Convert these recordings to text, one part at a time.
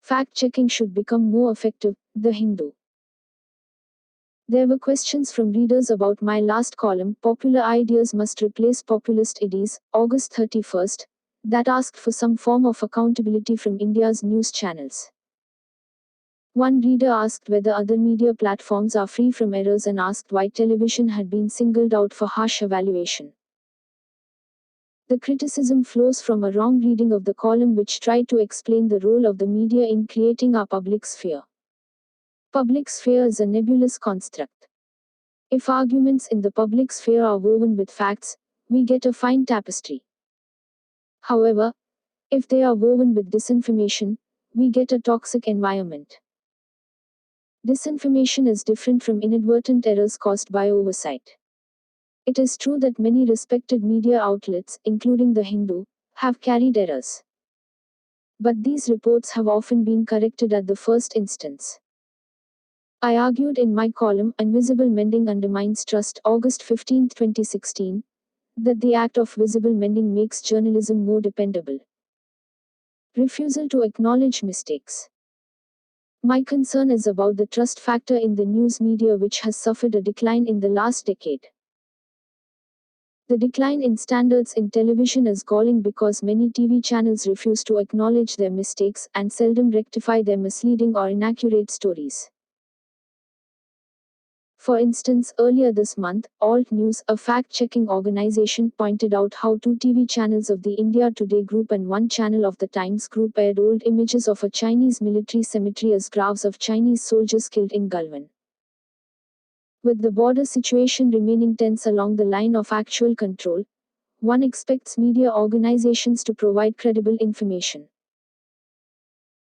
Fact-checking should become more effective. The Hindu. There were questions from readers about my last column, Popular Ideas Must Replace Populist Ideas, August 31st, that asked for some form of accountability from India's news channels. One reader asked whether other media platforms are free from errors and asked why television had been singled out for harsh evaluation. The criticism flows from a wrong reading of the column which tried to explain the role of the media in creating our public sphere. Public sphere is a nebulous construct. If arguments in the public sphere are woven with facts, we get a fine tapestry. However, if they are woven with disinformation, we get a toxic environment. Disinformation is different from inadvertent errors caused by oversight. It is true that many respected media outlets, including The Hindu, have carried errors. But these reports have often been corrected at the first instance. I argued in my column, Invisible Mending Undermines Trust, August 15, 2016, that the act of visible mending makes journalism more dependable. Refusal to acknowledge mistakes. My concern is about the trust factor in the news media, which has suffered a decline in the last decade. The decline in standards in television is galling because many TV channels refuse to acknowledge their mistakes and seldom rectify their misleading or inaccurate stories. For instance, earlier this month, Alt News, a fact-checking organization, pointed out how 2 TV channels of the India Today group and 1 channel of the Times group aired old images of a Chinese military cemetery as graves of Chinese soldiers killed in Galwan. With the border situation remaining tense along the line of actual control, one expects media organizations to provide credible information.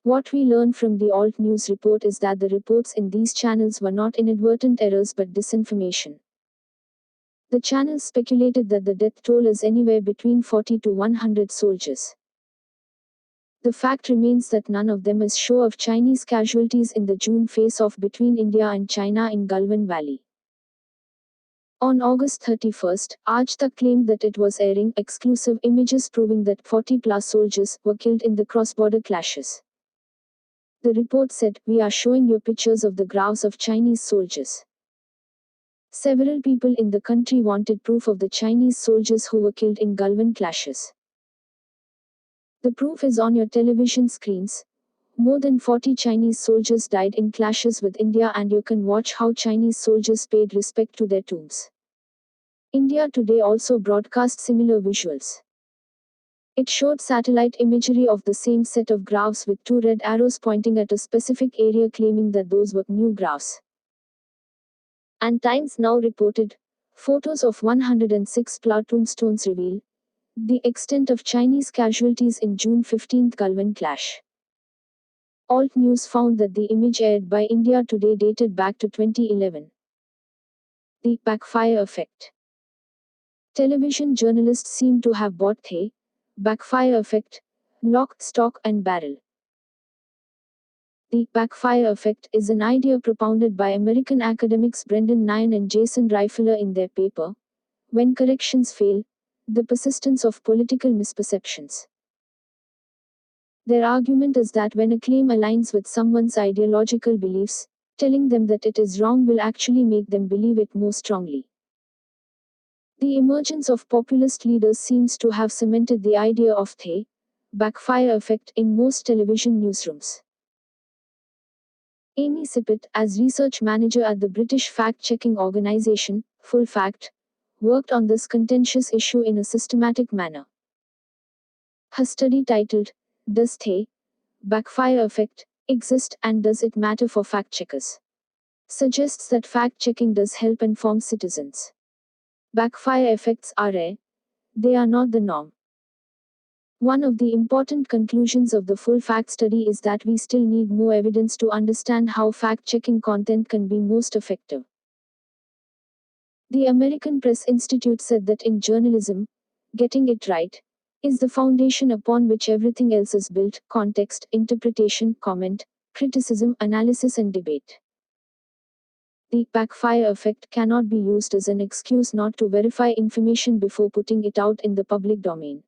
What we learn from the Alt News report is that the reports in these channels were not inadvertent errors but disinformation. The channels speculated that the death toll is anywhere between 40 to 100 soldiers. The fact remains that none of them is sure of Chinese casualties in the June face-off between India and China in Galwan Valley. On August 31st, Aaj Tak claimed that it was airing exclusive images proving that 40-plus soldiers were killed in the cross-border clashes. The report said, "We are showing you pictures of the graves of Chinese soldiers." Several people in the country wanted proof of the Chinese soldiers who were killed in Galwan clashes. The proof is on your television screens. More than 40 Chinese soldiers died in clashes with India, and you can watch how Chinese soldiers paid respect to their tombs. India Today also broadcast similar visuals. It showed satellite imagery of the same set of graves with 2 red arrows pointing at a specific area, claiming that those were new graves. And Times Now reported, photos of 106 tombstones reveal the extent of Chinese casualties in June 15 Galwan clash. Alt News found that the image aired by India Today dated back to 2011. The backfire effect. Television journalists seem to have bought the backfire effect, lock, stock, and barrel. The backfire effect is an idea propounded by American academics Brendan Nyhan and Jason Riffeler in their paper, When Corrections Fail, the Persistence of Political Misperceptions. Their argument is that when a claim aligns with someone's ideological beliefs, telling them that it is wrong will actually make them believe it more strongly. The emergence of populist leaders seems to have cemented the idea of the backfire effect in most television newsrooms. Amy Sippett, as research manager at the British fact-checking organization, Full Fact, worked on this contentious issue in a systematic manner. Her study titled, "Does the backfire effect exist and does it matter for fact-checkers?" suggests that fact-checking does help inform citizens. Backfire effects are rare. They are not the norm. One of the important conclusions of the Full Fact study is that we still need more evidence to understand how fact-checking content can be most effective. The American Press Institute said that in journalism, getting it right is the foundation upon which everything else is built: context, interpretation, comment, criticism, analysis, and debate. The backfire effect cannot be used as an excuse not to verify information before putting it out in the public domain.